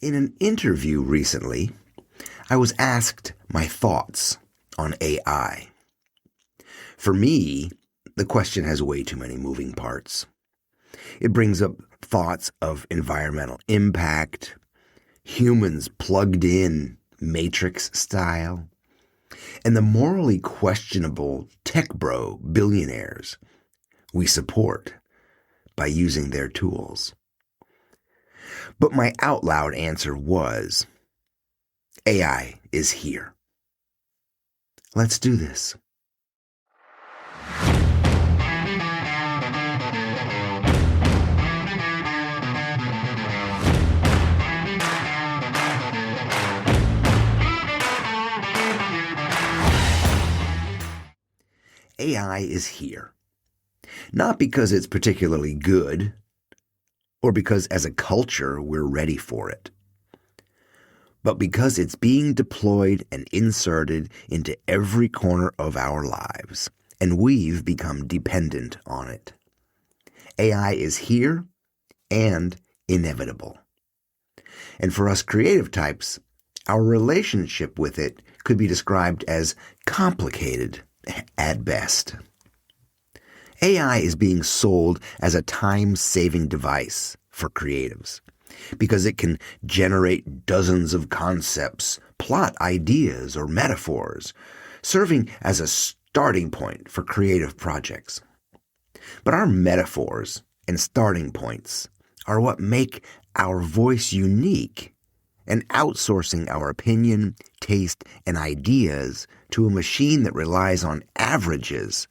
In an interview recently, I was asked my thoughts on AI. For me, the question has way too many moving parts. It brings up thoughts of environmental impact, humans plugged in Matrix style, and the morally questionable tech bro billionaires we support by using their tools. But my out loud answer was, AI is here. Let's do this. AI is here. Not because it's particularly good, or because as a culture we're ready for it, but because it's being deployed and inserted into every corner of our lives, and we've become dependent on it. AI is here and inevitable. And for us creative types, our relationship with it could be described as complicated at best. AI is being sold as a time-saving device for creatives because it can generate dozens of concepts, plot ideas, or metaphors, serving as a starting point for creative projects. But our metaphors and starting points are what make our voice unique, and outsourcing our opinion, taste, and ideas to a machine that relies on averages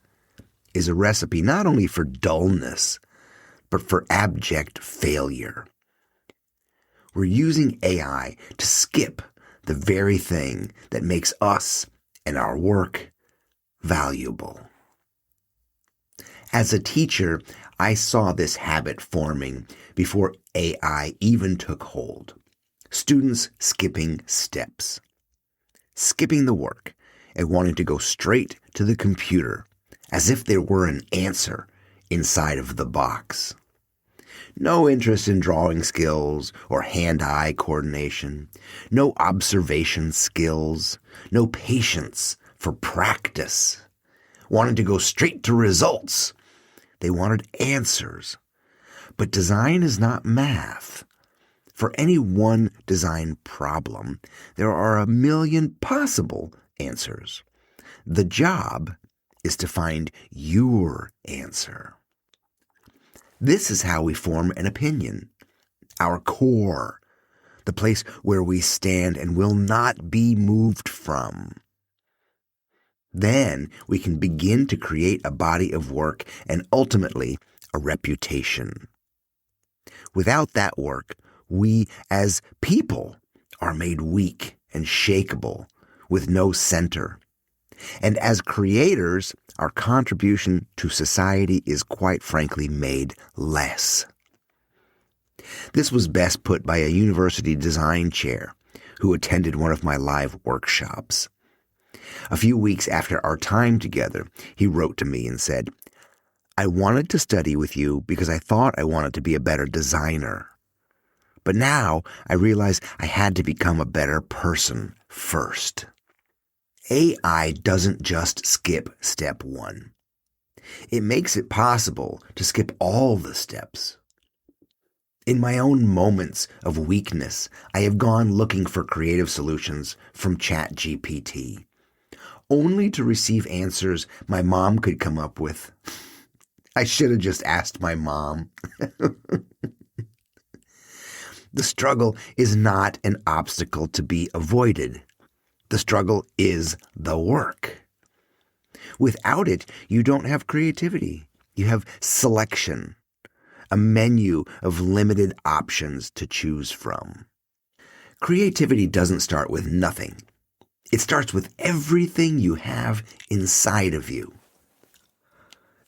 is a recipe not only for dullness, but for abject failure. We're using AI to skip the very thing that makes us and our work valuable. As a teacher, I saw this habit forming before AI even took hold. Students skipping steps, skipping the work, and wanting to go straight to the computer as if there were an answer inside of the box. No interest in drawing skills or hand-eye coordination, no observation skills, no patience for practice. Wanted to go straight to results. They wanted answers. But design is not math. For any one design problem, there are a million possible answers. The job is to find your answer. This is how we form an opinion, our core, the place where we stand and will not be moved from. Then we can begin to create a body of work and ultimately a reputation. Without that work, we as people are made weak and shakeable with no center. And as creators, our contribution to society is quite frankly made less. This was best put by a university design chair who attended one of my live workshops. A few weeks after our time together, he wrote to me and said, "I wanted to study with you because I thought I wanted to be a better designer. But now I realize I had to become a better person first." AI doesn't just skip step one. It makes it possible to skip all the steps. In my own moments of weakness, I have gone looking for creative solutions from ChatGPT, only to receive answers my mom could come up with. I should have just asked my mom. The struggle is not an obstacle to be avoided. The struggle is the work. Without it, you don't have creativity. You have selection, a menu of limited options to choose from. Creativity doesn't start with nothing. It starts with everything you have inside of you.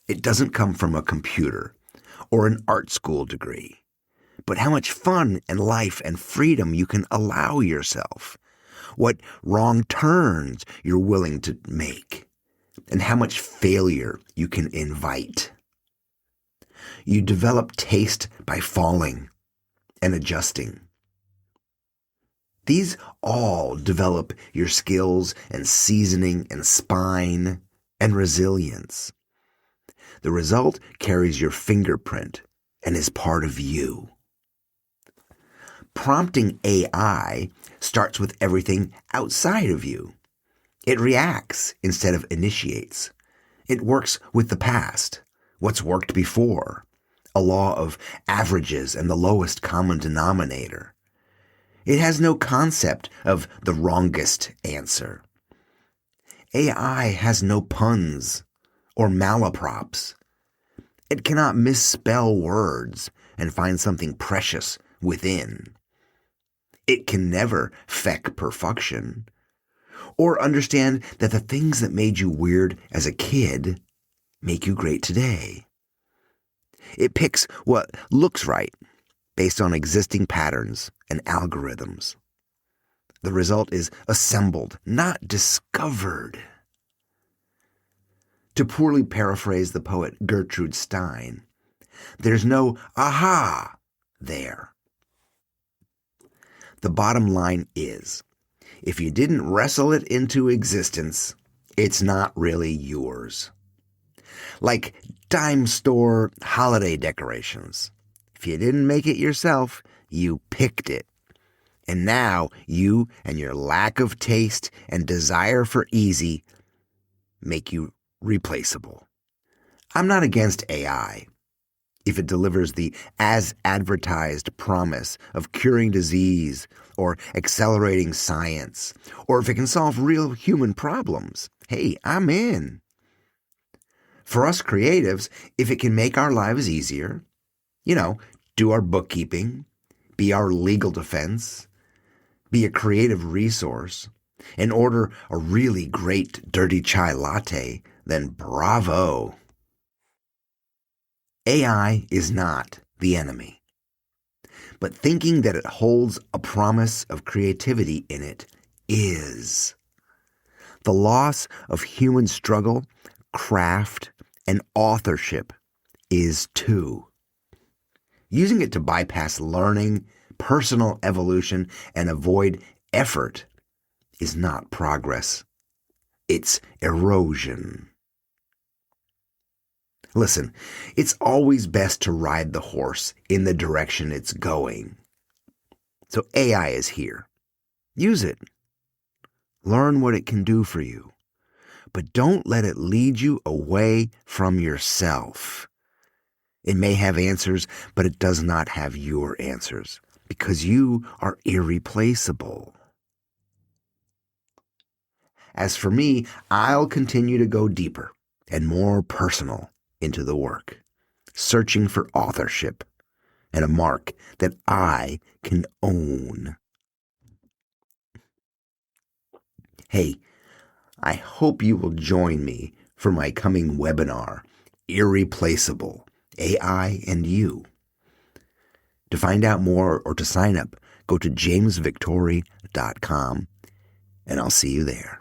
It doesn't come from a computer or an art school degree, but how much fun and life and freedom you can allow yourself, what wrong turns you're willing to make, and how much failure you can invite. You develop taste by falling and adjusting. These all develop your skills and seasoning and spine and resilience. The result carries your fingerprint and is part of you. Prompting AI starts with everything outside of you. It reacts instead of initiates. It works with the past, what's worked before, a law of averages and the lowest common denominator. It has no concept of the wrongest answer. AI has no puns or malaprops. It cannot misspell words and find something precious within. It can never feck perfection or understand that the things that made you weird as a kid make you great today. It picks what looks right based on existing patterns and algorithms. The result is assembled, not discovered. To poorly paraphrase the poet Gertrude Stein, there's no aha there. The bottom line is, if you didn't wrestle it into existence, it's not really yours. Like dime store holiday decorations. If you didn't make it yourself, you picked it. And now you and your lack of taste and desire for easy make you replaceable. I'm not against AI. If it delivers the as-advertised promise of curing disease or accelerating science, or if it can solve real human problems, hey, I'm in. For us creatives, if it can make our lives easier, do our bookkeeping, be our legal defense, be a creative resource, and order a really great dirty chai latte, then bravo. AI is not the enemy, but thinking that it holds a promise of creativity in it is. The loss of human struggle, craft, and authorship is too. Using it to bypass learning, personal evolution, and avoid effort is not progress. It's erosion. Listen, it's always best to ride the horse in the direction it's going. So AI is here. Use it. Learn what it can do for you. But don't let it lead you away from yourself. It may have answers, but it does not have your answers because you are irreplaceable. As for me, I'll continue to go deeper and more personal into the work, searching for authorship and a mark that I can own. Hey, I hope you will join me for my coming webinar, Irreplaceable, AI and You. To find out more or to sign up, go to jamesvictory.com and I'll see you there.